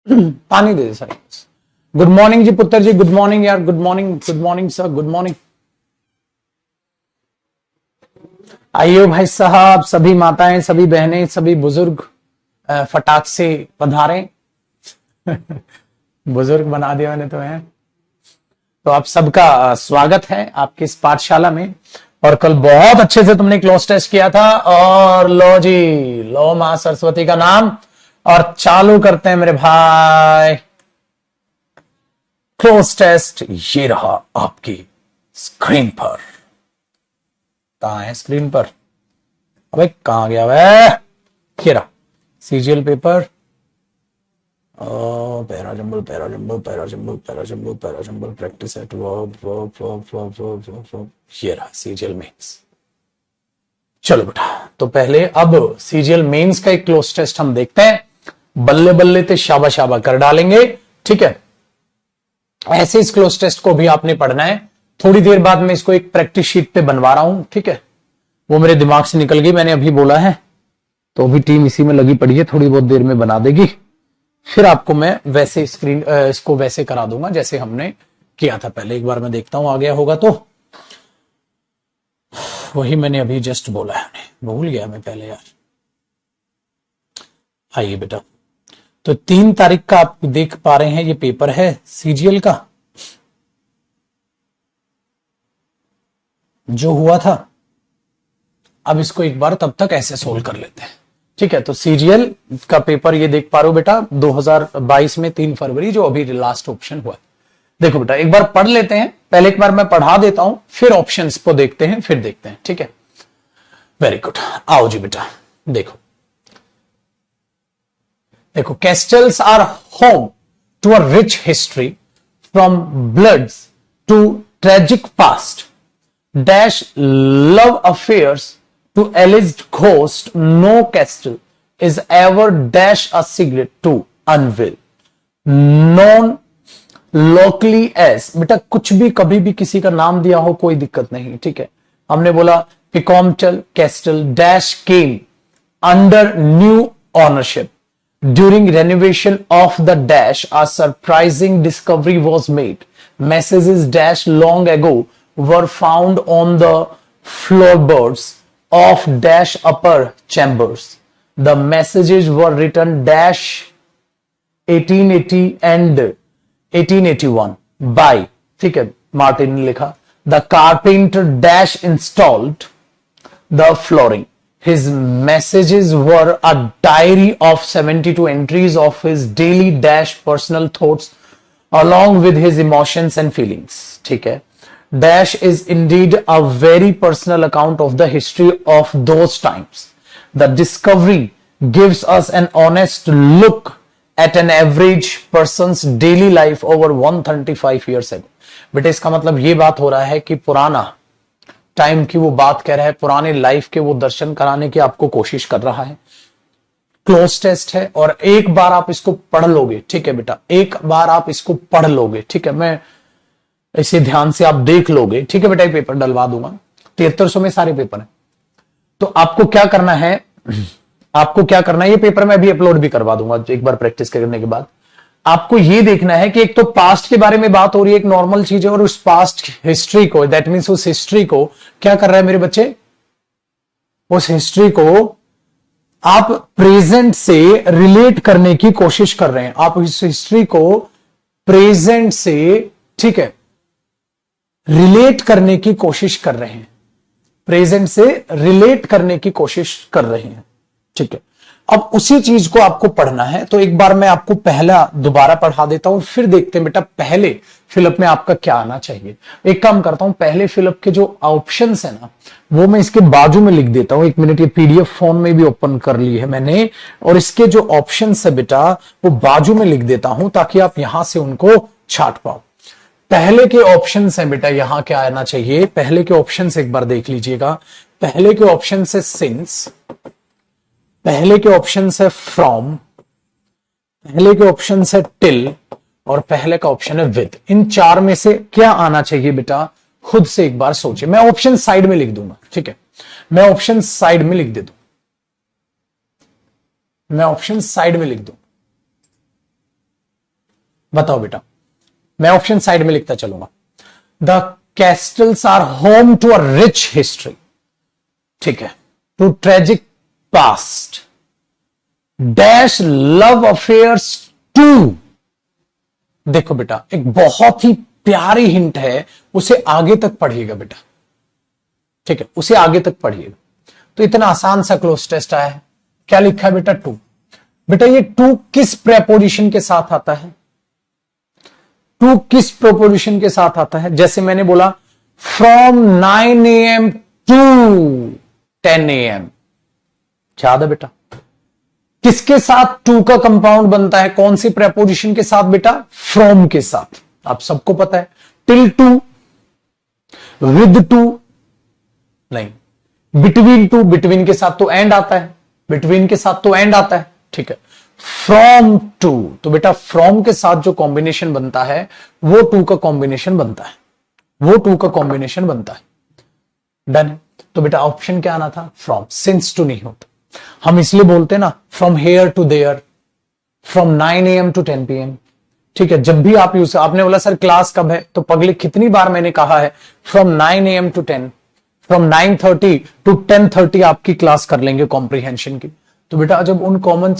पानी दे दे sir. Good morning जी पुत्र जी, good morning यार, good morning sir, good morning. आइए भाई साहब, सभी माताएं, सभी बहनें, सभी बुजुर्ग फटाक से पधारें। बुजुर्ग बना दिया मैंने तुम्हें। तो आप सबका स्वागत है आपकी इस पाठशाला में। और कल बहुत अच्छे से तुमने क्लोज टेस्ट किया था, और लो जी, लो मां सरस्वती का नाम, और चालू करते हैं मेरे भाई क्लोज टेस्ट। ये रहा आपकी स्क्रीन पर। कहां है स्क्रीन पर? अबे कहां गया वह? ये रहा CGL paper. Para jumble para jumble para jumble para jumble para jumble practice eight verb. ये रहा सीजीएल मेंस। चलो बेटा, तो पहले अब सीजीएल मेंस का एक क्लोज टेस्ट हम देखते हैं। बल्ले बल्ले ते शाबा शाबा कर डालेंगे, ठीक है। ऐसे इस क्लोज टेस्ट को भी आपने पढ़ना है। थोड़ी देर बाद मैं इसको एक प्रैक्टिस शीट पे बनवा रहा हूं, ठीक है। वो मेरे दिमाग से निकल गई, मैंने अभी बोला है, तो अभी टीम इसी में लगी पड़ी है, थोड़ी बहुत देर में बना देगी। फिर आपको मैं वैसे इसको वैसे करा दूंगा जैसे हमने किया था पहले। एक बार मैं देखता हूं आ गया होगा तो। वही मैंने अभी जस्ट बोला है, भूल गया मैं पहले यार। आइए बेटा, तो 3 तारीख का आप देख पा रहे हैं, ये पेपर है सीजीएल का जो हुआ था। अब इसको एक बार तब तक ऐसे सोल्व कर लेते हैं, ठीक है। तो सीजीएल का पेपर ये देख पा रहे हो बेटा, 2022 में 3 फरवरी, जो अभी लास्ट ऑप्शन हुआ। देखो बेटा, एक बार पढ़ लेते हैं। पहले एक बार मैं पढ़ा देता हूं, फिर ऑप्शंस को देखते हैं, फिर देखते हैं, ठीक है। वेरी गुड, आओ जी बेटा। देखो देखो, castles are home to a rich history from bloods to tragic past dash love affairs to alleged ghost. No castle is ever dash a secret to unveil. Known locally as, बेटा कुछ भी कभी भी किसी का नाम दिया हो कोई दिक्कत नहीं, ठीक है। हमने बोला Picomtal castle dash came under new ownership during renovation of the dash a surprising discovery was made. Messages dash long ago were found on the floorboards of dash upper chambers. The messages were written dash 1880 and 1881 by, ठीक है, Martin ने लिखा। The carpenter dash installed the flooring. His messages were a diary of 72 entries of his daily dash personal thoughts along with his emotions and feelings, ठीक है। Dash is indeed a very personal account of the history of those times. The discovery gives us an honest look at an average person's daily life over 135 years ago. बेटा इसका मतलब ये बात हो रहा है कि पुराना टाइम की वो बात कह रहा है, पुराने लाइफ के वो दर्शन कराने की आपको कोशिश कर रहा है। क्लोज टेस्ट है और एक बार आप इसको पढ़ लोगे, ठीक है बेटा, एक बार आप इसको पढ़ लोगे, ठीक है। मैं इसे ध्यान से आप देख लोगे, ठीक है बेटा। एक पेपर डलवा दूंगा, 7300 में सारे पेपर हैं। तो आपको क्या करना है, आपको क्या करना है, ये पेपर मैं अभी अपलोड भी करवा दूंगा एक बार प्रैक्टिस करने के बाद। आपको ये देखना है कि एक तो पास्ट के बारे में बात हो रही है, एक नॉर्मल चीज है, और उस पास्ट हिस्ट्री को, दैट मीन्स उस हिस्ट्री को क्या कर रहा है मेरे बच्चे, उस हिस्ट्री को आप प्रेजेंट से रिलेट करने की कोशिश कर रहे हैं। आप इस हिस्ट्री को प्रेजेंट से, ठीक है, रिलेट करने की कोशिश कर रहे हैं, प्रेजेंट से रिलेट करने की कोशिश कर रहे हैं, ठीक है। अब उसी चीज को आपको पढ़ना है। तो एक बार मैं आपको पहला दोबारा पढ़ा देता हूं, फिर देखते हैं बेटा पहले फिलअप में आपका क्या आना चाहिए। एक काम करता हूं, पहले फिलअप के जो ऑप्शंस है ना, वो मैं इसके बाजू में लिख देता हूं। 1 मिनट, ये पीडीएफ फोन में भी ओपन कर ली है मैंने, और इसके जो ऑप्शंस है बेटा वो बाजू में लिख देता हूं ताकि आप यहां से उनको छाट पाओ। पहले के ऑप्शंस है बेटा, यहां क्या आना चाहिए, पहले के ऑप्शंस एक बार देख लीजिएगा। पहले के ऑप्शन है सिंस, पहले के ऑप्शन है फ्रॉम, पहले के ऑप्शन है टिल, और पहले का ऑप्शन है विद। इन 4 में से क्या आना चाहिए बेटा, खुद से एक बार सोचिए। मैं ऑप्शन साइड में लिख दूंगा, ठीक है, मैं ऑप्शन साइड में लिख दे दूं, मैं ऑप्शन साइड में लिख दूं। बताओ बेटा, मैं ऑप्शन साइड में लिखता चलूंगा। The castles are home to a rich history, ठीक है, to tragic past, dash love affairs too. देखो बेटा, एक बहुत ही प्यारी हिंट है, उसे आगे तक पढ़िएगा बेटा, ठीक है, उसे आगे तक पढ़िएगा। तो इतना आसान सा क्लोज टेस्ट आया है, क्या लिखा है बेटा? टू। बेटा ये टू किस प्रेपोजिशन के साथ आता है? टू किस प्रेपोजिशन के साथ आता है? जैसे मैंने बोला फ्रॉम 9 AM टू 10 AM, याद है बेटा? किसके साथ टू का कंपाउंड बनता है? कौन सी प्रेपोजिशन के साथ बेटा? फ्रॉम के साथ। आप सबको पता है, टिल टू, विद टू नहीं, बिटवीन टू, बिटवीन के साथ तो एंड आता है, बिटवीन के साथ तो एंड आता है, ठीक है। फ्रॉम टू, तो बेटा फ्रॉम के साथ जो कॉम्बिनेशन बनता है वो टू का कॉम्बिनेशन बनता है, वो टू का कॉम्बिनेशन बनता है। डन है। तो बेटा ऑप्शन क्या आना था? फ्रॉम। सिंस टू नहीं होता, हम इसलिए बोलते हैं ना from here to there, from 9 AM to 10 PM, ठीक है। जब भी आप यूज, आपने बोला सर क्लास कब है, तो पब्लिक कितनी बार मैंने कहा है from 9 AM to 10, from 9:30 to 10:30 आपकी क्लास कर लेंगे कॉम्प्रिहेंशन की। तो बेटा जब उन कॉमन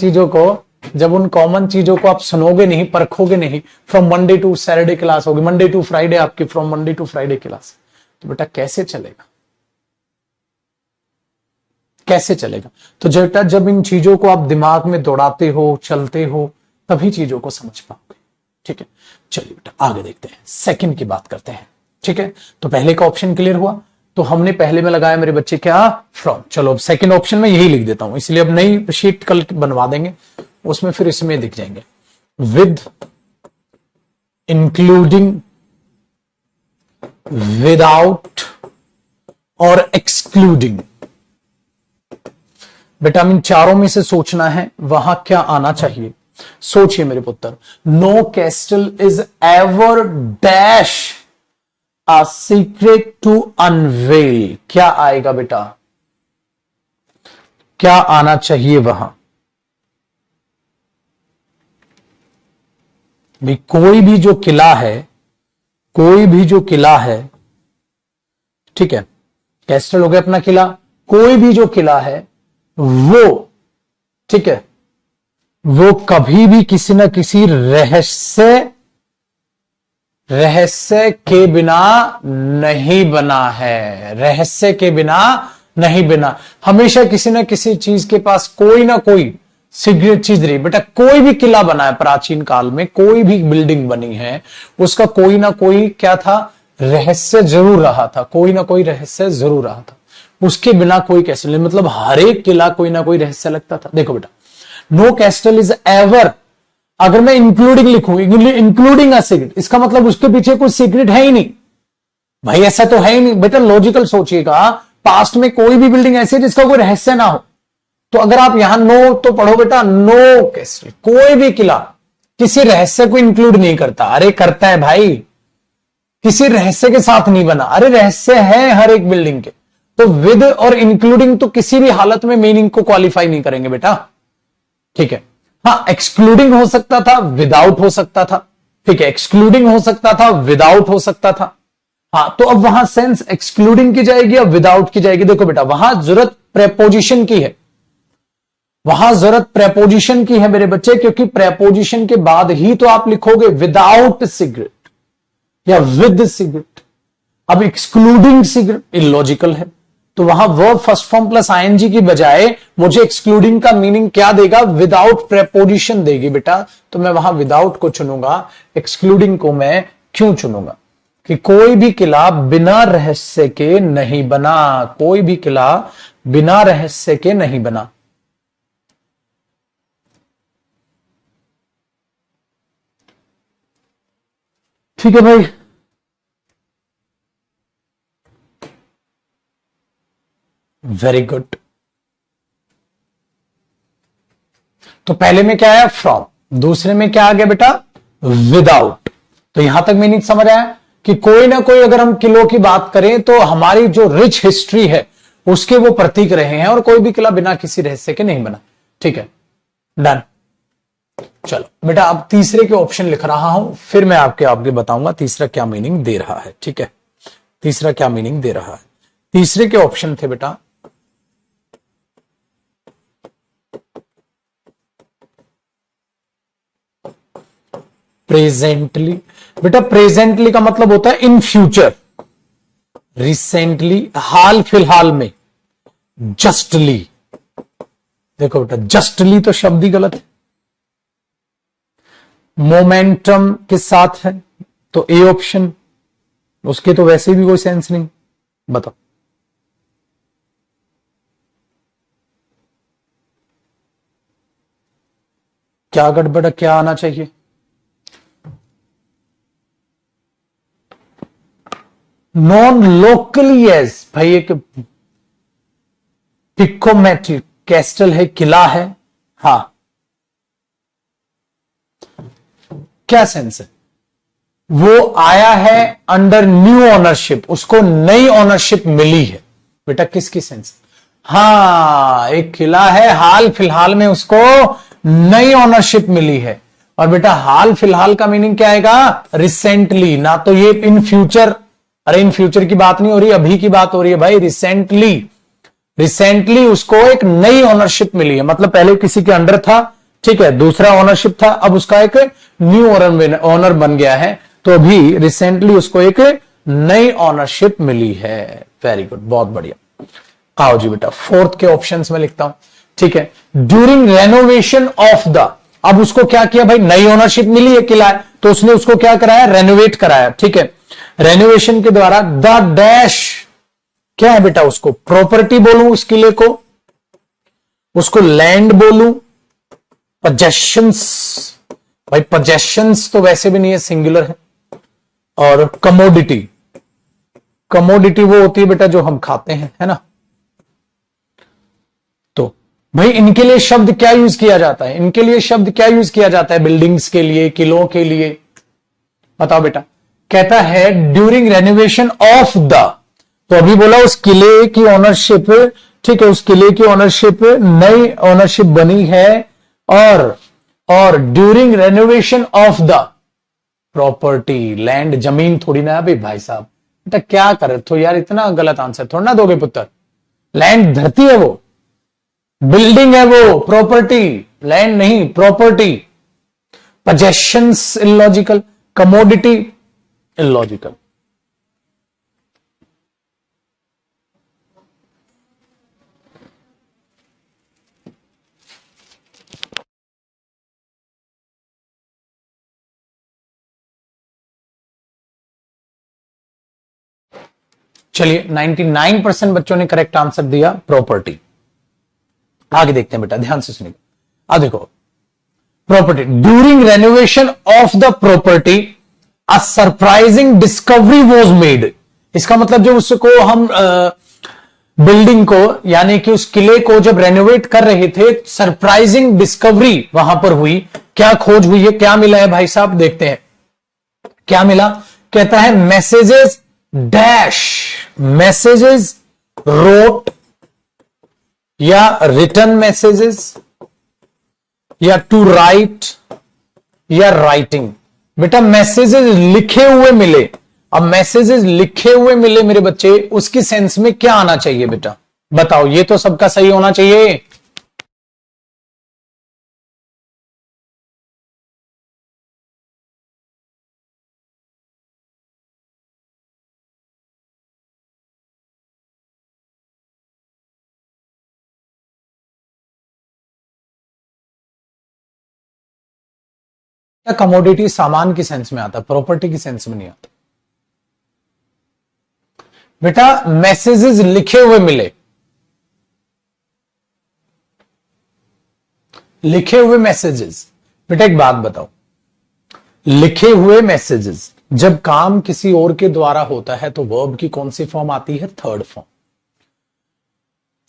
चीजों को आप सुनोगे नहीं, परखोगे नहीं, from Monday to Saturday class होगी, मंडे टू फ्राइडे आपकी, from Monday to Friday class, तो बेटा कैसे चलेगा? कैसे चलेगा? तो बेटा जब इन चीजों को आप दिमाग में दौड़ाते हो, चलते हो, तभी चीजों को समझ पाओगे, ठीक है। चलिए बेटा आगे देखते हैं, सेकंड की बात करते हैं, ठीक है। तो पहले का ऑप्शन क्लियर हुआ, तो हमने पहले में लगाया मेरे बच्चे क्या? फ्रॉम। चलो अब सेकंड ऑप्शन में यही लिख देता हूं, इसलिए अब नई शीट कल बनवा देंगे, उसमें फिर इसमें दिख जाएंगे, विद, इंक्लूडिंग, विदाउट और एक्सक्लूडिंग। बेटा इन चारों में से सोचना है वहां क्या आना चाहिए। सोचिए मेरे पुत्र, no castle is ever dash a secret to unveil, क्या आएगा बेटा? क्या आना चाहिए वहां? भी कोई भी जो किला है, कोई भी जो किला है, ठीक है, कैस्टल हो गया अपना किला, कोई भी जो किला है वो, ठीक है, वो कभी भी किसी ना किसी रहस्य के बिना नहीं बना है, रहस्य के बिना नहीं बना, हमेशा किसी ना किसी चीज के पास कोई ना कोई सीक्रेट चीज रही। बेटा कोई भी किला बना है प्राचीन काल में, कोई भी बिल्डिंग बनी है, उसका कोई ना कोई क्या था? रहस्य जरूर रहा था, कोई ना कोई रहस्य जरूर रहा था, उसके बिना कोई कैस्टल नहीं, मतलब हर एक किला कोई ना कोई रहस्य लगता था। देखो बेटा, नो कैस्टल इज एवर, अगर मैं इंक्लूडिंग लिखूं, इंक्लूडिंग अ सीक्रेट, इसका मतलब उसके पीछे कोई सीक्रेट है ही नहीं भाई, ऐसा तो है ही नहीं। बेटा लॉजिकल सोचिएगा, पास्ट में कोई भी बिल्डिंग ऐसी है जिसका कोई रहस्य ना हो, तो अगर आप यहां नो तो पढ़ो बेटा, नो कैस्टल, कोई भी किला किसी रहस्य को इंक्लूड नहीं करता। अरे करता है भाई, किसी रहस्य के साथ नहीं बना, अरे रहस्य है हर एक बिल्डिंग के। तो विद और इंक्लूडिंग तो किसी भी हालत में मीनिंग को क्वालिफाई नहीं करेंगे बेटा, ठीक है। हाँ एक्सक्लूडिंग हो सकता था, विदाउट हो सकता था, ठीक है, एक्सक्लूडिंग हो सकता था, विदाउट हो सकता था। हाँ तो अब वहां सेंस एक्सक्लूडिंग की जाएगी या विदाउट की जाएगी? देखो बेटा वहां जरूरत प्रेपोजिशन की है, वहां जरूरत प्रेपोजिशन की है मेरे बच्चे, क्योंकि प्रेपोजिशन के बाद ही तो आप लिखोगे विदाउट सिगरेट या विद सिगरेट। अब एक्सक्लूडिंग सिगरेट इलॉजिकल है, तो वहां verb first form plus ING की बजाय मुझे एक्सक्लूडिंग का मीनिंग क्या देगा? विदाउट प्रेपोजिशन देगी बेटा, तो मैं वहां विदाउट को चुनूंगा, एक्सक्लूडिंग को मैं क्यों चुनूंगा? कि कोई भी किला बिना रहस्य के नहीं बना, कोई भी किला बिना रहस्य के नहीं बना। ठीक है भाई, वेरी गुड। तो पहले में क्या आया? फ्रॉम, दूसरे में क्या आ गया बेटा? विदाउट। तो यहां तक मीनिंग समझ आया कि कोई ना कोई, अगर हम किलों की बात करें तो हमारी जो रिच हिस्ट्री है उसके वो प्रतीक रहे हैं, और कोई भी किला बिना किसी रहस्य के नहीं बना। ठीक है, डन। चलो बेटा अब तीसरे के ऑप्शन लिख रहा हूं, फिर मैं आपके आगे बताऊंगा तीसरा क्या मीनिंग दे रहा है। ठीक है, तीसरा क्या मीनिंग दे रहा है। तीसरे के ऑप्शन थे बेटा प्रेजेंटली। बेटा प्रेजेंटली का मतलब होता है इन फ्यूचर, रिसेंटली हाल फिलहाल में, जस्टली। देखो बेटा जस्टली तो शब्द ही गलत है, मोमेंटम के साथ है तो ए ऑप्शन, उसके तो वैसे भी कोई सेंस नहीं। बताओ क्या गड़बड़, क्या आना चाहिए। नॉन लोकली एज, भाई एक पिकोमेट्रिक कैस्टल है, किला है। हाँ क्या सेंस है, वो आया है अंडर न्यू ओनरशिप, उसको नई ओनरशिप मिली है। बेटा किसकी सेंस, हाँ एक किला है, हाल फिलहाल में उसको नई ओनरशिप मिली है। और बेटा हाल फिलहाल का मीनिंग क्या आएगा, रिसेंटली, ना तो ये इन फ्यूचर, अरे इन फ्यूचर की बात नहीं हो रही, अभी की बात हो रही है भाई। रिसेंटली, रिसेंटली उसको एक नई ओनरशिप मिली है, मतलब पहले किसी के अंडर था, ठीक है, दूसरा ओनरशिप था, अब उसका एक न्यू ओनर बन गया है, तो अभी रिसेंटली उसको एक नई ओनरशिप मिली है। वेरी गुड, बहुत बढ़िया। आओ जी बेटा फोर्थ के ऑप्शंस में लिखता हूं। ठीक है, ड्यूरिंग रेनोवेशन ऑफ द, अब उसको क्या किया भाई, नई ओनरशिप मिली है किला है, तो उसने उसको क्या कराया, रेनोवेट कराया। ठीक है, रेनोवेशन के द्वारा द डैश क्या है बेटा, उसको प्रॉपर्टी बोलूं उस किले को, उसको लैंड बोलूं, पजेशंस, भाई पजेशंस तो वैसे भी नहीं है, सिंगुलर है। और कमोडिटी, कमोडिटी वो होती है बेटा जो हम खाते हैं, है ना। तो भाई इनके लिए शब्द क्या यूज किया जाता है, इनके लिए शब्द क्या यूज किया जाता है, बिल्डिंग्स के लिए, किलों के लिए, बताओ बेटा। कहता है ड्यूरिंग रेनोवेशन ऑफ द, तो अभी बोला उस किले की ओनरशिप, ठीक है, उस किले की ओनरशिप नई ओनरशिप बनी है, और during renovation of the property, land जमीन थोड़ी ना है भाई साहब, बेटा क्या करे तो यार, इतना गलत आंसर थोड़ा ना दोगे पुत्र। लैंड धरती है वो, बिल्डिंग है वो, प्रॉपर्टी, लैंड नहीं property. Possessions illogical, commodity illogical. चलिए 99% बच्चों ने करेक्ट आंसर दिया प्रॉपर्टी। आगे देखते हैं बेटा, ध्यान से सुनिएगा। अब देखो property, during renovation of the property a surprising discovery was made. इसका मतलब जब उसको हम बिल्डिंग को यानी कि उस किले को जब रेनोवेट कर रहे थे, सरप्राइजिंग डिस्कवरी वहां पर हुई। क्या खोज हुई है, क्या मिला है भाई साहब, देखते हैं क्या मिला। कहता है मैसेजेस डैश, मैसेजेस रोट या रिटर्न मैसेजेस या टू राइट या राइटिंग। बेटा मैसेजेस लिखे हुए मिले, अब मैसेजेस लिखे हुए मिले मेरे बच्चे, उसकी सेंस में क्या आना चाहिए बेटा, बताओ। ये तो सबका सही होना चाहिए। कमोडिटी सामान की सेंस में आता है, प्रॉपर्टी की सेंस में नहीं आता बेटा। मैसेजेस लिखे हुए मिले, लिखे हुए मैसेजेस। बेटा एक बात बताओ, लिखे हुए मैसेजेस जब काम किसी और के द्वारा होता है तो वर्ब की कौन सी फॉर्म आती है, थर्ड फॉर्म।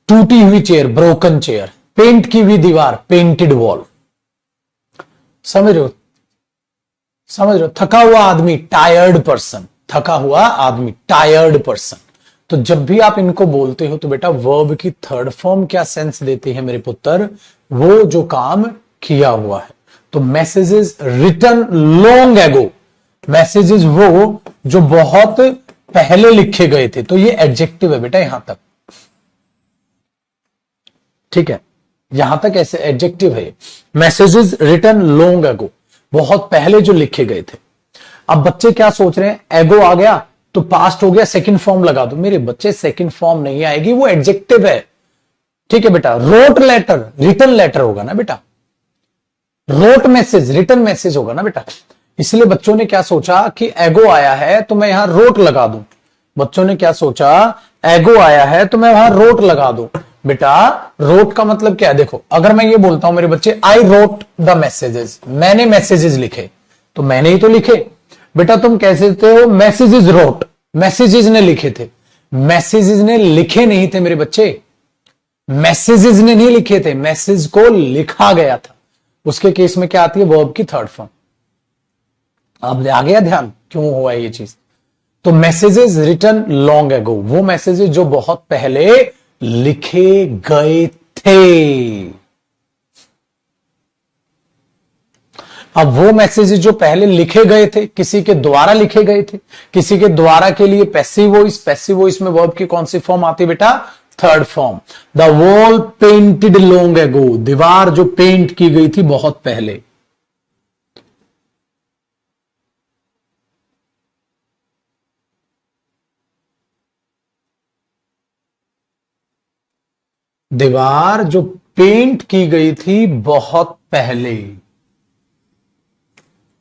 टूटी हुई चेयर, ब्रोकन चेयर, पेंट की हुई दीवार, पेंटेड वॉल। समझ रहे हो, समझ रहे हो। थका हुआ आदमी, टायर्ड पर्सन, थका हुआ आदमी, टायर्ड पर्सन। तो जब भी आप इनको बोलते हो तो बेटा वर्ब की थर्ड फॉर्म क्या सेंस देती है मेरे पुत्र, वो जो काम किया हुआ है। तो messages written long ago, messages वो जो बहुत पहले लिखे गए थे, तो ये एडजेक्टिव है बेटा यहां तक, ठीक है, यहां तक ऐसे एडजेक्टिव है। मैसेजेस रिटन लॉन्ग एगो, बहुत पहले जो लिखे गए थे। अब बच्चे क्या सोच रहे हैं, एगो आ गया तो पास्ट हो गया, सेकंड फॉर्म लगा दो। मेरे बच्चे सेकंड फॉर्म नहीं आएगी, वो एडजेक्टिव है, ठीक है बेटा। रोट लेटर रिटन लेटर होगा ना बेटा, रोट मैसेज रिटन मैसेज होगा ना बेटा। इसलिए बच्चों ने क्या सोचा कि एगो आया है तो मैं यहां रोट लगा दूं। बच्चों ने क्या सोचा, एगो आया है तो मैं वहां रोट लगा दूं। बेटा रोट का मतलब क्या है, देखो अगर मैं ये बोलता हूं मेरे बच्चे आई रोट द मैसेजेस, मैंने मैसेजेस लिखे, तो मैंने ही तो लिखे। बेटा तुम कैसे थे हो, मैसेजेस रोट, मैसेजेस ने लिखे थे। मैसेजेस ने लिखे नहीं थे मेरे बच्चे, मैसेजेस ने नहीं लिखे थे, मैसेज को लिखा गया था। उसके केस में क्या आती है, वर्ब की थर्ड फॉर्म। अब आ गया ध्यान क्यों हुआ ये चीज। तो मैसेजेस रिटन लॉन्ग एगो, वो मैसेजेस जो बहुत पहले लिखे गए थे। अब वो मैसेजेस जो पहले लिखे गए थे, किसी के द्वारा लिखे गए थे, किसी के द्वारा के लिए पैसिव वॉइस, पैसिव वॉइस में वर्ब की कौन सी फॉर्म आती है बेटा, third form. The wall painted long ago, दीवार जो पेंट की गई थी बहुत पहले। दीवार जो पेंट की गई थी बहुत पहले,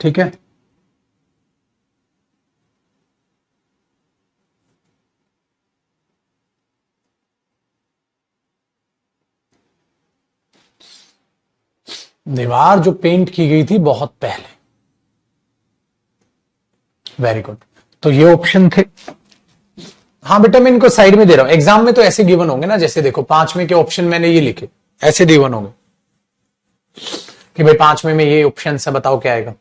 ठीक है। दीवार जो पेंट की गई थी बहुत पहले, वेरी गुड। तो ये ऑप्शन थे। हाँ बेटा मैं इनको साइड में दे रहा हूं, एग्जाम में तो ऐसे गिवन होंगे ना, जैसे देखो 5वें के ऑप्शन मैंने ये लिखे, ऐसे गिवन होंगे कि भाई 5वें में ये ऑप्शन है, बताओ क्या आएगा।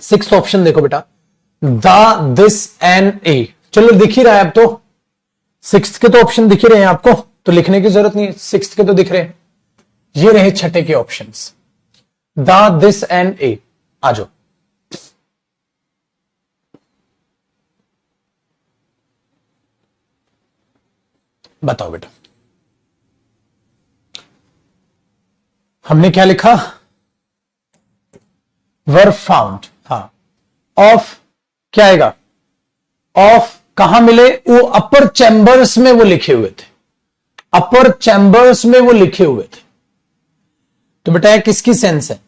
6th ऑप्शन देखो बेटा, द दिस एंड ए, चलो दिख ही रहा है अब तो। 6th के तो ऑप्शन दिख ही रहे हैं आपको, तो लिखने की जरूरत नहीं है, 6th के तो दिख रहे हैं। ये रहे 6ठे के ऑप्शंस, द दिस एंड ए। आ जाओ, बताओ बेटा हमने क्या लिखा, वर फाउंड, हाँ, ऑफ क्या आएगा, ऑफ कहां मिले, वो अपर चैम्बर्स में वो लिखे हुए थे, अपर चैम्बर्स में वो लिखे हुए थे। तो बेटा ये किसकी सेंस है,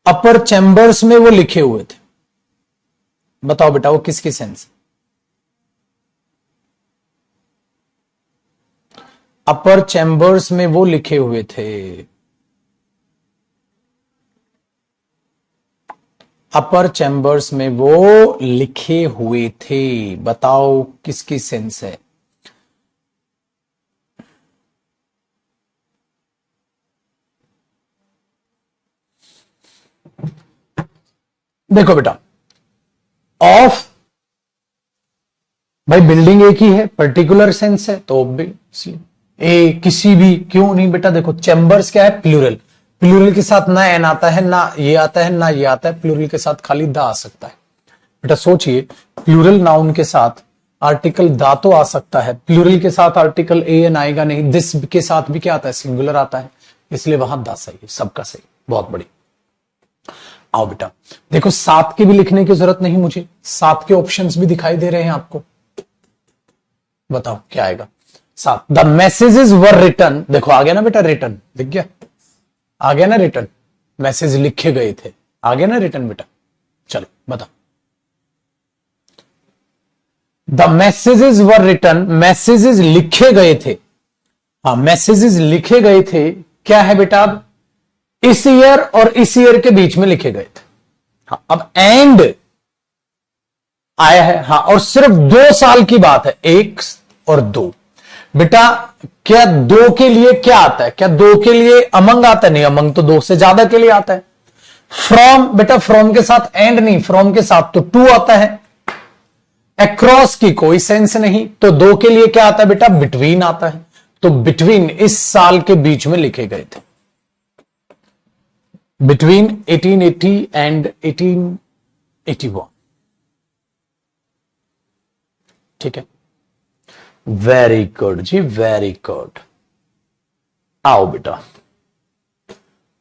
अपर चैम्बर्स में वो लिखे हुए थे, बताओ बेटा वो किसकी सेंस है। अपर चैम्बर्स में वो लिखे हुए थे, अपर चैम्बर्स में वो लिखे हुए थे, बताओ किसकी सेंस है। देखो बेटा ऑफ, भाई बिल्डिंग एक ही है, पर्टिकुलर सेंस है, तो ऑब्वियसली ए किसी भी, क्यों नहीं बेटा, देखो चैम्बर्स क्या है, प्लूरल, प्लूरल के साथ ना एन आता है, ना ये आता है, ना ये आता है, प्लूरल के साथ खाली दा आ सकता है। बेटा सोचिए, प्लूरल नाउन के साथ आर्टिकल दा तो आ सकता है, प्लूरल के साथ आर्टिकल ए एन आएगा नहीं, दिस के साथ भी क्या आता है, सिंगुलर आता है, इसलिए वहां दा सही है, सबका सही, बहुत बड़ी। आओ बेटा देखो 7 की भी लिखने की जरूरत नहीं मुझे, 7 के ऑप्शंस भी दिखाई दे रहे हैं आपको, बताओ क्या आएगा। 7, द मैसेजेस वर रिटन, देखो आ गया ना बेटा रिटन, दिख गया, आ गया ना रिटन, मैसेज लिखे गए थे, आ गया ना रिटन बेटा। चलो बताओ, the messages were written, messages लिखे गए थे, हाँ मैसेजेस लिखे गए थे, क्या है बेटा, अब इस ईयर और इस ईयर के बीच में लिखे गए थे, हाँ अब एंड आया है, हाँ और सिर्फ 2 साल की बात है, 1 और 2। बेटा क्या 2 के लिए क्या आता है, क्या 2 के लिए अमंग आता है, नहीं अमंग तो 2 से ज्यादा के लिए आता है। फ्रॉम, बेटा फ्रॉम के साथ एंड नहीं, फ्रॉम के साथ तो 2 आता है। अक्रॉस की कोई सेंस नहीं, तो 2 के लिए क्या आता है बेटा, बिटवीन आता है, तो बिटवीन इस साल के बीच में लिखे गए थे। Between 1880 and 1881। ठीक है, वेरी गुड जी, वेरी गुड। आओ बेटा,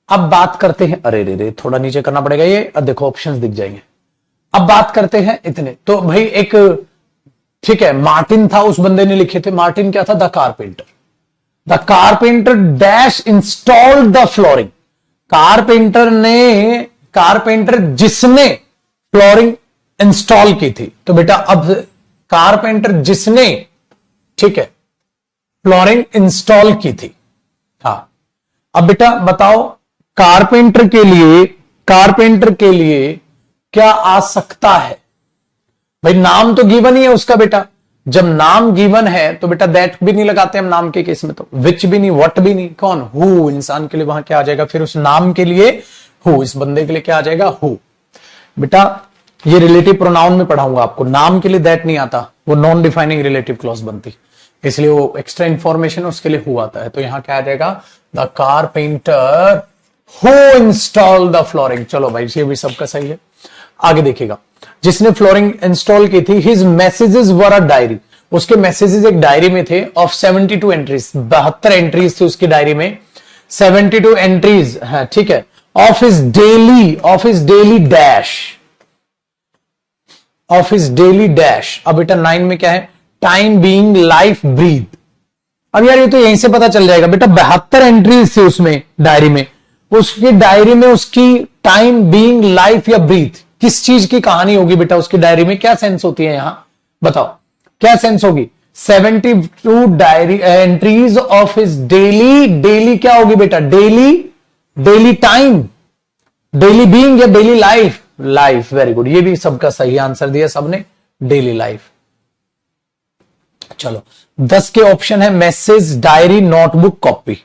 अब बात करते हैं, अरे रे रे थोड़ा नीचे करना पड़ेगा ये, अब देखो ऑप्शंस दिख जाएंगे। अब बात करते हैं इतने तो भाई एक, ठीक है, मार्टिन था, उस बंदे ने लिखे थे, मार्टिन क्या था, the carpenter. The carpenter dash installed the flooring. Carpenter जिसने फ्लोरिंग इंस्टॉल की थी। तो बेटा अब कारपेंटर जिसने, ठीक है, फ्लोरिंग इंस्टॉल की थी। हाँ, अब बेटा बताओ कारपेंटर के लिए क्या आ सकता है। भाई नाम तो गिवन ही है उसका बेटा, जब नाम गिवन है तो बेटा दैट भी नहीं लगाते हम नाम के केस में, तो विच भी नहीं, व्हाट भी नहीं, कौन, हु, इंसान के लिए वहां क्या आ जाएगा, फिर उस नाम के लिए हु, इस बंदे के लिए क्या आ जाएगा, हु। बेटा ये रिलेटिव प्रोनाउन में पढ़ाऊंगा आपको, नाम के लिए दैट नहीं आता, वो नॉन डिफाइनिंग रिलेटिव क्लॉज बनती, इसलिए वो एक्स्ट्रा इंफॉर्मेशन उसके लिए हु आता है। तो यहां क्या आ जाएगा, the carpenter who install the flooring. चलो भाई ये भी सबका सही है। आगे देखिएगा, जिसने फ्लोरिंग इंस्टॉल की थी, his messages were a diary, उसके मैसेजेस एक डायरी में थे, ऑफ 72 एंट्रीज, 72 एंट्रीज थी उसकी डायरी में, 72 एंट्रीज है, ठीक है, ऑफ हिज डेली डैश। अब बेटा 9 में क्या है, टाइम बीइंग, लाइफ, ब्रीथ। अब यार ये तो यहीं से पता चल जाएगा बेटा, 72 एंट्रीज थी उसमें डायरी में, उसकी डायरी में उसकी टाइम बीइंग, लाइफ या ब्रीथ, किस चीज की कहानी होगी बेटा उसकी डायरी में, क्या सेंस होती है यहां बताओ, क्या सेंस होगी। 72 diary entries of his daily क्या होगी बेटा, डेली टाइम, डेली बीइंग या डेली लाइफ। वेरी गुड, ये भी सबका सही आंसर दिया सबने, डेली लाइफ। चलो 10 के ऑप्शन है, मैसेज, डायरी, नोटबुक, कॉपी।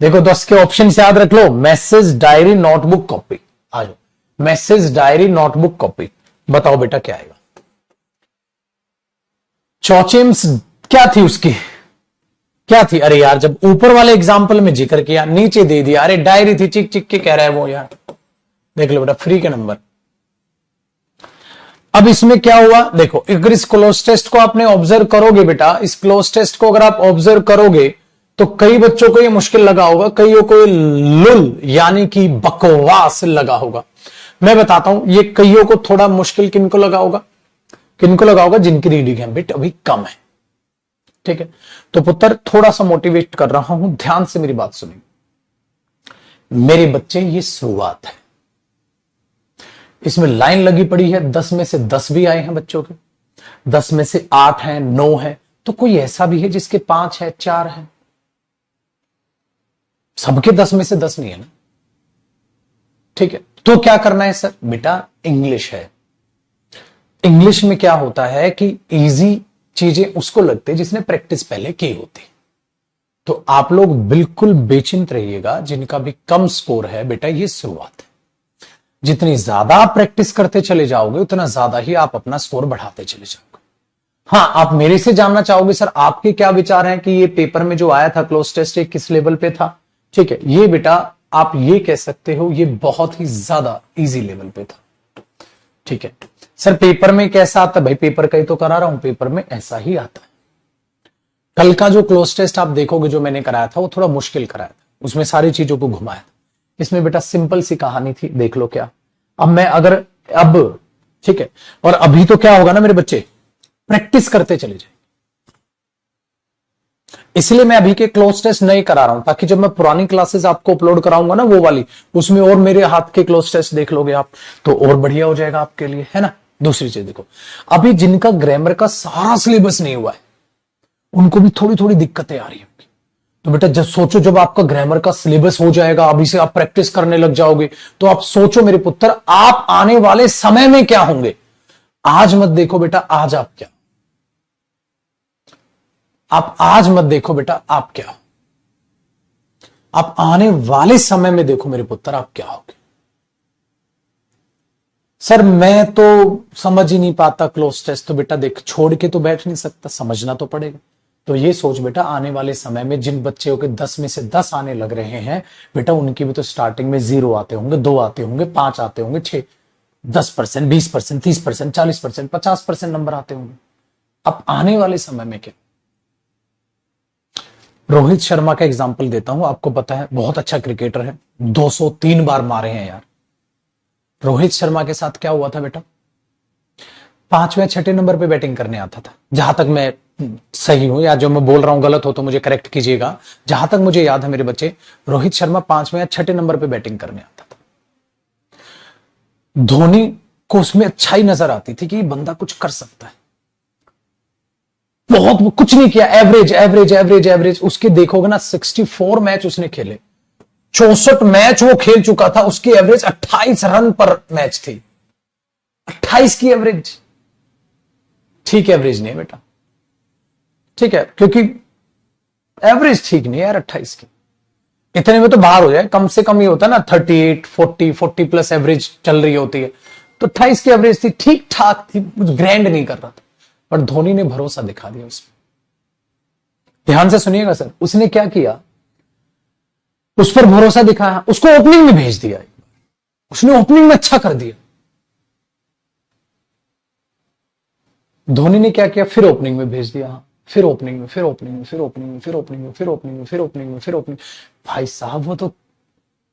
देखो 10 के ऑप्शन याद रख लो, मैसेज, डायरी, नोटबुक, कॉपी। आ जाओ, मैसेज, डायरी, नोटबुक, कॉपी। बताओ बेटा क्या आएगा। चौचिम्स क्या थी उसकी, क्या थी, अरे यार जब ऊपर वाले एग्जाम्पल में जिक्र किया नीचे दे दिया, अरे डायरी थी, चिक चिक के कह रहा है वो यार। देख लो बेटा फ्री के नंबर। अब इसमें क्या हुआ, देखो अगर इस क्लोज टेस्ट को आपने ऑब्जर्व करोगे बेटा, इस क्लोज टेस्ट को अगर आप ऑब्जर्व करोगे तो कई बच्चों को ये मुश्किल लगा होगा, कईयों को लुल यानी कि बकवास लगा होगा। मैं बताता हूं ये कईयों को थोड़ा मुश्किल किनको लगा होगा, जिनकी रीडिंग हैबिट अभी कम है। ठीक है, तो पुत्र थोड़ा सा मोटिवेट कर रहा हूं, ध्यान से मेरी बात सुनिए। मेरे बच्चे ये शुरुआत है, इसमें लाइन लगी पड़ी है, 10 में से 10 भी आए हैं बच्चों के, 10 में से 8 हैं, 9 है, तो कोई ऐसा भी है जिसके 5 है, 4 है, सबके 10 में से 10 नहीं है ना। ठीक है, तो क्या करना है सर, बेटा इंग्लिश है, इंग्लिश में क्या होता है कि इजी चीजें उसको लगती है जिसने प्रैक्टिस पहले की होती। तो आप लोग बिल्कुल बेचिंत रहिएगा, जिनका भी कम स्कोर है बेटा ये शुरुआत है, जितनी ज्यादा आप प्रैक्टिस करते चले जाओगे उतना ज्यादा ही आप अपना स्कोर बढ़ाते चले जाओगे। हाँ, आप मेरे से जानना चाहोगे सर आपके क्या विचार हैं कि ये पेपर में जो आया था क्लोज टेस्ट एक किस लेवल पे था। ठीक है, ये बेटा आप ये कह सकते हो ये बहुत ही ज्यादा इजी लेवल पे था। ठीक है सर, पेपर में कैसा आता है, भाई पेपर का ही तो करा रहा हूं, पेपर में ऐसा ही आता है। कल का जो क्लोज टेस्ट आप देखोगे जो मैंने कराया था वो थोड़ा मुश्किल कराया था, उसमें सारी चीजों को घुमाया था, इसमें बेटा सिंपल सी कहानी थी, देख लो क्या। अब मैं अगर अब, ठीक है, और अभी तो क्या होगा ना मेरे बच्चे, प्रैक्टिस करते चले जाए, इसलिए मैं अभी के क्लोज टेस्ट नहीं करा रहा हूं, ताकि जब मैं पुरानी क्लासेस आपको अपलोड कराऊंगा ना वो वाली, उसमें और मेरे हाथ के क्लोज टेस्ट देख लोगे आप, तो और बढ़िया हो जाएगा आपके लिए, है ना। दूसरी चीज देखो, अभी जिनका ग्रामर का सारा सिलेबस नहीं हुआ है उनको भी थोड़ी थोड़ी दिक्कतें आ रही होंगी। तो बेटा जब सोचो, जब आपका ग्रामर का सिलेबस हो जाएगा, अभी से आप प्रैक्टिस करने लग जाओगे, तो आप सोचो मेरे पुत्र आप आने वाले समय में क्या होंगे। आज मत देखो बेटा आज आप क्या, आप आज मत देखो बेटा आप क्या, आप आने वाले समय में देखो मेरे पुत्र आप क्या होगे। सर मैं तो समझ ही नहीं पाता क्लोज टेस्ट, तो बेटा देख छोड़ के तो बैठ नहीं सकता, समझना तो पड़ेगा। तो ये सोच बेटा, आने वाले समय में जिन बच्चों के 10 में से 10 आने लग रहे हैं बेटा, उनकी भी तो स्टार्टिंग में 0 आते होंगे, 2 आते होंगे, 5 आते होंगे, 6, 10%, 20%, 30%, 40%, 50% नंबर आते होंगे। अब आने वाले समय में क्या? रोहित शर्मा का एग्जाम्पल देता हूं, आपको पता है बहुत अच्छा क्रिकेटर है, 203 बार मारे हैं यार। रोहित शर्मा के साथ क्या हुआ था बेटा? 5वें 6ठे नंबर पे बैटिंग करने आता था, जहां तक मैं सही हूं या जो मैं बोल रहा हूं गलत हो तो मुझे करेक्ट कीजिएगा। जहां तक मुझे याद है मेरे बच्चे, रोहित शर्मा 5वें या 6ठे नंबर पे बैटिंग करने आता था। धोनी को उसमें अच्छाई नजर आती थी कि ये बंदा कुछ कर सकता है। बहुत कुछ नहीं किया, एवरेज एवरेज एवरेज एवरेज। उसके देखोगे ना, 64 मैच उसने खेले, 64 मैच वो खेल चुका था, उसकी एवरेज 28 रन पर मैच थी। 28 की एवरेज ठीक एवरेज नहीं है बेटा, ठीक है, क्योंकि एवरेज ठीक नहीं है यार 28 की। इतने में तो बाहर हो जाए, कम से कम ये होता है ना 38, 40 प्लस एवरेज चल रही होती है। तो 28 की एवरेज थी, ठीक ठाक थी, कुछ ग्रैंड नहीं कर रहा था, पर धोनी ने भरोसा दिखा दिया उसमें। ध्यान से सुनिएगा सर, उसने क्या किया, उस पर भरोसा दिखाया, उसको ओपनिंग में भेज दिया, उसने ओपनिंग में अच्छा कर दिया। धोनी ने क्या किया, फिर ओपनिंग में भेज दिया, फिर ओपनिंग में, फिर ओपनिंग में, फिर ओपनिंग में, फिर ओपनिंग में, फिर ओपनिंग में, फिर ओपनिंग में, फिर ओपनिंग। भाई साहब वो तो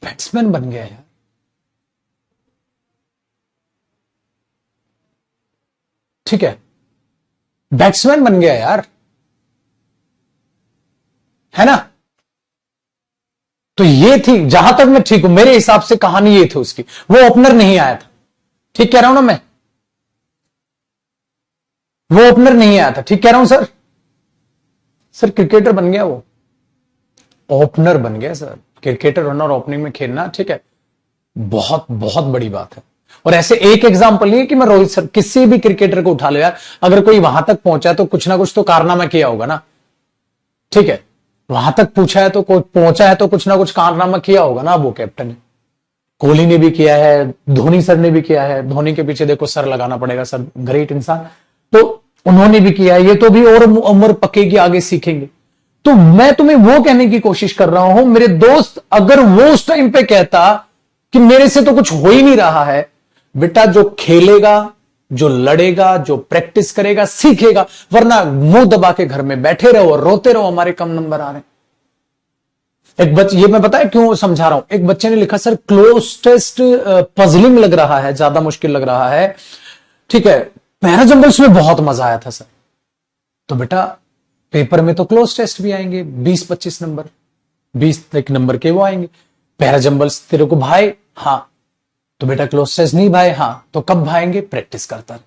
बैट्समैन बन गया यार। ठीक है, बैट्समैन बन गया यार, है ना? तो ये थी, जहां तक मैं ठीक हूं, मेरे हिसाब से कहानी ये थी उसकी। वो ओपनर नहीं आया था, ठीक कह रहा हूं ना मैं? वो ओपनर नहीं आया था, ठीक कह रहा हूं सर? सर क्रिकेटर बन गया, वो ओपनर बन गया सर। क्रिकेटर होना और ओपनिंग में खेलना, ठीक है, बहुत बहुत बड़ी बात है। और ऐसे एक एग्जांपल नहीं है कि मैं रोहित सर, किसी भी क्रिकेटर को उठा लो यार, अगर कोई वहां तक पहुंचा है तो कुछ ना कुछ तो कारनामा किया होगा ना, ठीक है? वहां तक पूछा है तो पहुंचा है तो कुछ ना कुछ कारनामा किया होगा ना। वो कैप्टन है, कोहली ने भी किया है, धोनी सर ने भी किया है। धोनी के पीछे देखो सर लगाना पड़ेगा, सर ग्रेट इंसान, तो उन्होंने भी किया है। ये तो भी और उम्र पक्केगी, आगे सीखेंगे। तो मैं तुम्हें वो कहने की कोशिश कर रहा हूं मेरे दोस्त, अगर वो उस टाइम पे कहता कि मेरे से तो कुछ हो ही नहीं रहा है, बेटा जो खेलेगा, जो लड़ेगा, जो प्रैक्टिस करेगा, सीखेगा, वरना मुंह दबा के घर में बैठे रहो और रोते रहो हमारे कम नंबर आ रहे हैं। एक बच्चे, ये मैं बताया क्यों समझा रहा हूं, एक बच्चे ने लिखा सर क्लोज टेस्ट पजलिंग लग रहा है, ज्यादा मुश्किल लग रहा है, ठीक है, पैरा जंबल्स में बहुत मजा आया था सर। तो बेटा पेपर में तो क्लोज टेस्ट भी आएंगे, 20-25 नंबर, 20 एक नंबर के वो आएंगे। पैरा जंबल्स तेरे को भाई, हाँ, तो बेटा क्लोज टेस्ट नहीं भाई, हाँ, तो कब भाएंगे? प्रैक्टिस करता रहे,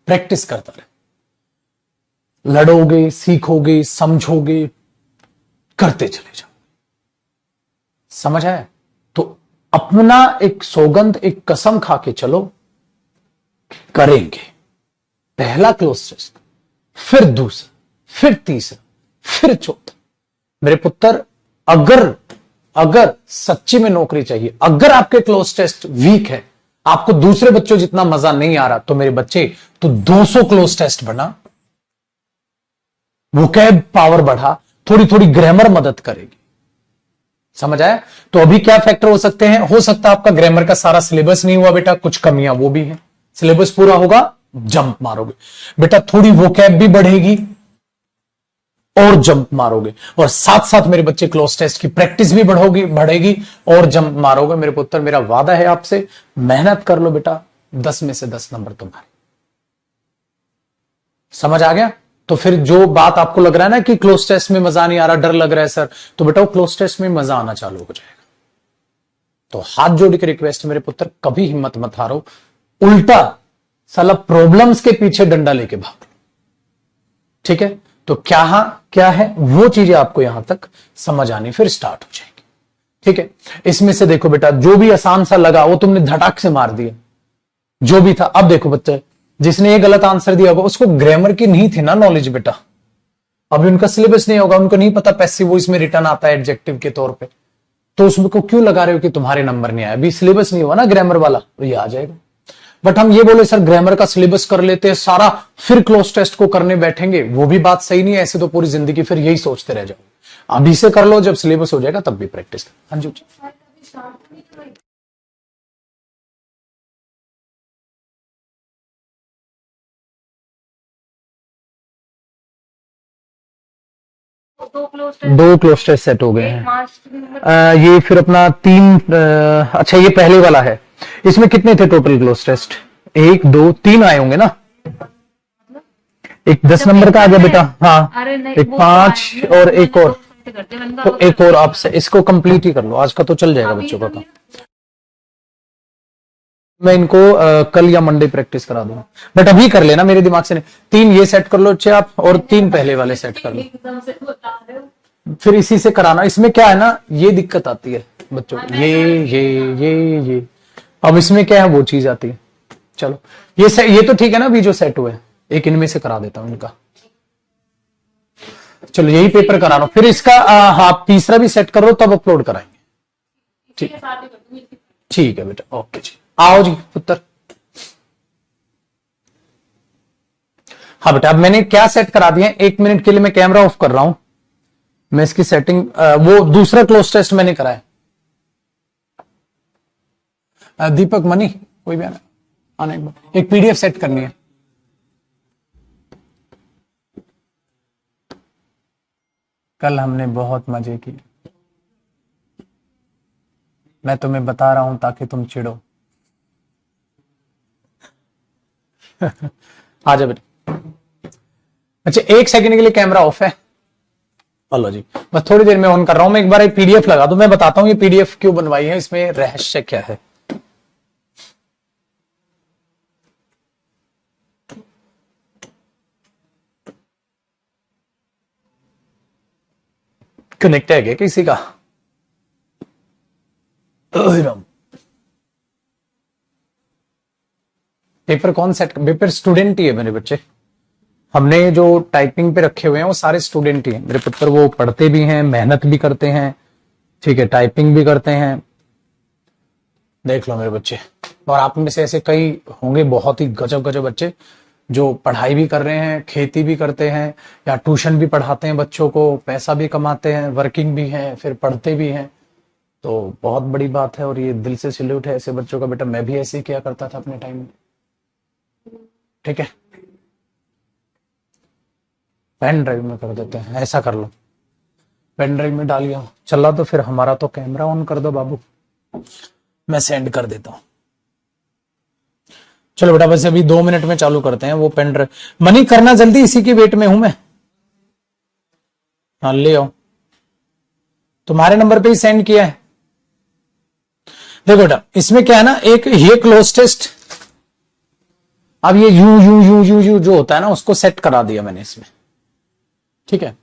प्रैक्टिस करता रहे, लड़ोगे, सीखोगे, समझोगे, करते चले जाओ। समझ आया? तो अपना एक सौगंध, एक कसम खा के चलो, करेंगे। पहला क्लोज टेस्ट, फिर दूसरा, फिर तीसरा, फिर चौथा। मेरे पुत्र, अगर सच्ची में नौकरी चाहिए, अगर आपके क्लोज टेस्ट वीक है, आपको दूसरे बच्चों जितना मजा नहीं आ रहा, तो मेरे बच्चे तो 200 क्लोज टेस्ट बना, वोकैब पावर बढ़ा, थोड़ी थोड़ी ग्रामर मदद करेगी। समझ आया? तो अभी क्या फैक्टर हो सकते हैं? हो सकता है आपका ग्रामर का सारा सिलेबस नहीं हुआ बेटा, कुछ कमियां वो भी हैं। सिलेबस पूरा होगा, जंप मारोगे बेटा, थोड़ी वोकैब भी बढ़ेगी और जंप मारोगे, और साथ साथ मेरे बच्चे क्लोज टेस्ट की प्रैक्टिस भी बढ़ेगी और जंप मारोगे। मेरे पुत्र, मेरा वादा है आपसे, मेहनत कर लो बेटा, 10 में से 10 नंबर तुम्हारे। समझ आ गया? तो फिर जो बात आपको लग रहा है ना कि क्लोज टेस्ट में मजा नहीं आ रहा, डर लग रहा है सर, तो बेटा वो क्लोज टेस्ट में मजा आना चालू हो जाएगा। तो हाथ जोड़ के रिक्वेस्ट है मेरे पुत्र, कभी हिम्मत मत हारो, उल्टा साला प्रॉब्लम्स के पीछे डंडा लेके भाग। ठीक है? तो क्या है वो चीजें आपको यहां तक समझ आनी फिर स्टार्ट हो जाएगी। ठीक है? इसमें से देखो बेटा, जो भी आसान सा लगा वो तुमने धड़ाक से मार दिया, जो भी था। अब देखो बच्चे, जिसने ये गलत आंसर दिया होगा उसको ग्रामर की नहीं थी ना नॉलेज बेटा, अभी उनका सिलेबस नहीं होगा, उनको नहीं पता पैसिव वॉइस में रिटर्न आता है एडजेक्टिव के तौर पे, तो उसमें को क्यों लगा रहे हो कि तुम्हारे नंबर नहीं आया? अभी सिलेबस नहीं हुआ ना ग्रामर वाला, तो ये आ जाएगा। बट हम ये बोले सर ग्रामर का सिलेबस कर लेते हैं सारा, फिर क्लोज टेस्ट को करने बैठेंगे, वो भी बात सही नहीं है। ऐसे तो पूरी जिंदगी फिर यही सोचते रह जाओ। अभी से कर लो, जब सिलेबस हो जाएगा तब भी प्रैक्टिस कर। हाँ जी। दो क्लोज टेस्ट सेट हो गए हैं। ये फिर अपना तीन, अच्छा ये पहले वाला है। इसमें कितने थे टोटल क्लोज टेस्ट? एक दो तीन आए होंगे ना। एक 10 नंबर का आ गया बेटा, हाँ। एक 5 और एक और, तो एक और आपसे इसको कंप्लीट ही कर लो, आज का तो चल जाएगा बच्चों का काम। मैं इनको कल या मंडे प्रैक्टिस करा दूंगा, बट अभी कर लेना, मेरे दिमाग से नहीं। 3 ये सेट कर लो अच्छे आप, और 3 पहले वाले सेट कर लो, फिर इसी से कराना। इसमें क्या है ना, ये दिक्कत आती है बच्चों को, ये अब इसमें क्या है वो चीज आती है। चलो ये तो ठीक है ना, अभी जो सेट हुए एक इनमें से करा देता हूं इनका। चलो यही पेपर करा लो, फिर इसका हाँ तीसरा भी सेट करो तब अपलोड कराएंगे। ठीक, ठीक है बेटा, ओके जी। आओ जी पुत्र। हाँ बेटा, अब मैंने क्या सेट करा दिया, 1 मिनट के लिए मैं कैमरा ऑफ कर रहा हूं। मैं इसकी सेटिंग, वो दूसरा क्लोज टेस्ट मैंने कराया। दीपक मनी कोई भी आना एक पीडीएफ सेट करनी है। कल हमने बहुत मजे किए, मैं तुम्हें बता रहा हूं ताकि तुम चिढ़ो। आ जाओ बेटा। अच्छा 1 सेकंड के लिए कैमरा ऑफ है। हेलो जी, बस थोड़ी देर में ऑन कर रहा हूं। मैं एक बार एक पीडीएफ लगा दूं, मैं बताता हूं ये पीडीएफ क्यों बनवाई है, इसमें रहस्य क्या है। कनेक्ट है क्या किसी का? पेपर कौन सेट? पेपर स्टूडेंट ही है मेरे बच्चे। हमने जो टाइपिंग पे रखे हुए हैं वो सारे स्टूडेंट ही हैं मेरे पुत्र, वो पढ़ते भी हैं, मेहनत भी करते हैं, ठीक है, टाइपिंग भी करते हैं। देख लो मेरे बच्चे। और आप में से ऐसे कई होंगे बहुत ही गजब गजब बच्चे जो पढ़ाई भी कर रहे हैं, खेती भी करते हैं, या ट्यूशन भी पढ़ाते हैं बच्चों को, पैसा भी कमाते हैं, वर्किंग भी हैं, फिर पढ़ते भी हैं। तो बहुत बड़ी बात है और ये दिल से सैल्यूट है ऐसे बच्चों का। बेटा मैं भी ऐसे ही किया करता था अपने टाइम में, ठीक है। पेन ड्राइव में कर देते हैं, ऐसा कर लो, पेन ड्राइव में डालिए। चला तो फिर हमारा तो कैमरा ऑन कर दो बाबू, मैं सेंड कर देता हूं। चलो बेटा बस अभी 2 मिनट में चालू करते हैं वो पेन ड्राइव। मनी करना जल्दी, इसी की वेट में हूं मैं। हाँ ले आओ, तुम्हारे नंबर पे ही सेंड किया है। देखो बेटा इसमें क्या है ना, एक ये क्लोज टेस्ट, अब ये you you you you you जो होता है ना उसको सेट करा दिया मैंने इसमें, ठीक है।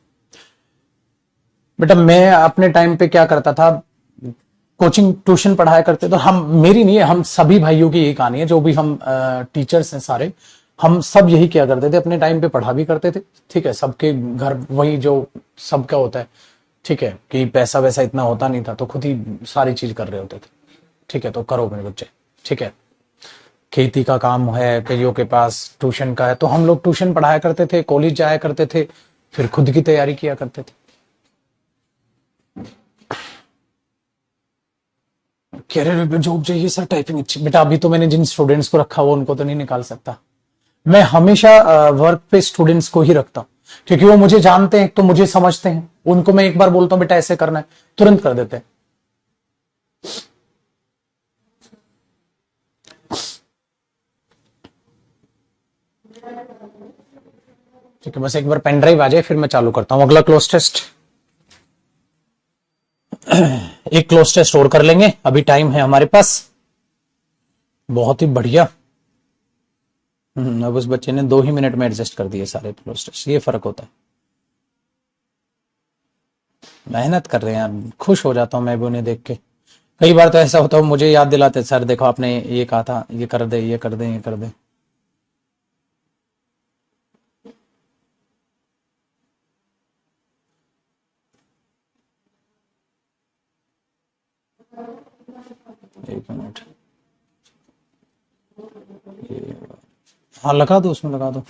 बेटा मैं अपने टाइम पे क्या करता था, कोचिंग ट्यूशन पढ़ाया करते, तो हम, मेरी नहीं है, हम सभी भाइयों की यही कहानी है, जो भी हम टीचर्स हैं सारे, हम सब यही किया करते थे, अपने टाइम पे पढ़ा भी करते थे, ठीक है। सबके घर वही जो सबका होता है, ठीक है, कि पैसा वैसा इतना होता नहीं था तो खुद ही सारी चीज कर रहे होते थे, ठीक है। तो करो मेरे बच्चे, ठीक है। खेती का काम है कईयों के पास, ट्यूशन का है, तो हम लोग ट्यूशन पढ़ाया करते थे, कॉलेज जाया करते थे, फिर खुद की तैयारी किया करते थे। कैरियर में जॉब चाहिए सर, टाइपिंग अच्छी। बेटा अभी तो मैंने जिन स्टूडेंट्स को रखा वो उनको तो नहीं निकाल सकता। मैं हमेशा वर्क पे स्टूडेंट्स को ही रखता हूं, क्योंकि वो मुझे जानते हैं, तो मुझे समझते हैं। उनको मैं एक बार बोलता हूं बेटा ऐसे करना है, तुरंत कर देते हैं। ठीक है, बस एक बार पेन ड्राइव आ जाए फिर मैं चालू करता हूं अगला क्लोज टेस्ट। एक क्लोज टेस्ट और कर लेंगे, अभी टाइम है हमारे पास। बहुत ही बढ़िया। अब उस बच्चे ने 2 ही मिनट में एडजस्ट कर दिए सारे क्लोज टेस्ट, ये फर्क होता है। मेहनत कर रहे हैं यार, खुश हो जाता हूं मैं भी उन्हें देख के। कई बार तो ऐसा होता है मुझे याद दिलाते, सर देखो आपने ये कहा था, ये कर दे, ये कर दे, ये कर दे। एक मिनट, हाँ लगा दो, उसमें लगा दो।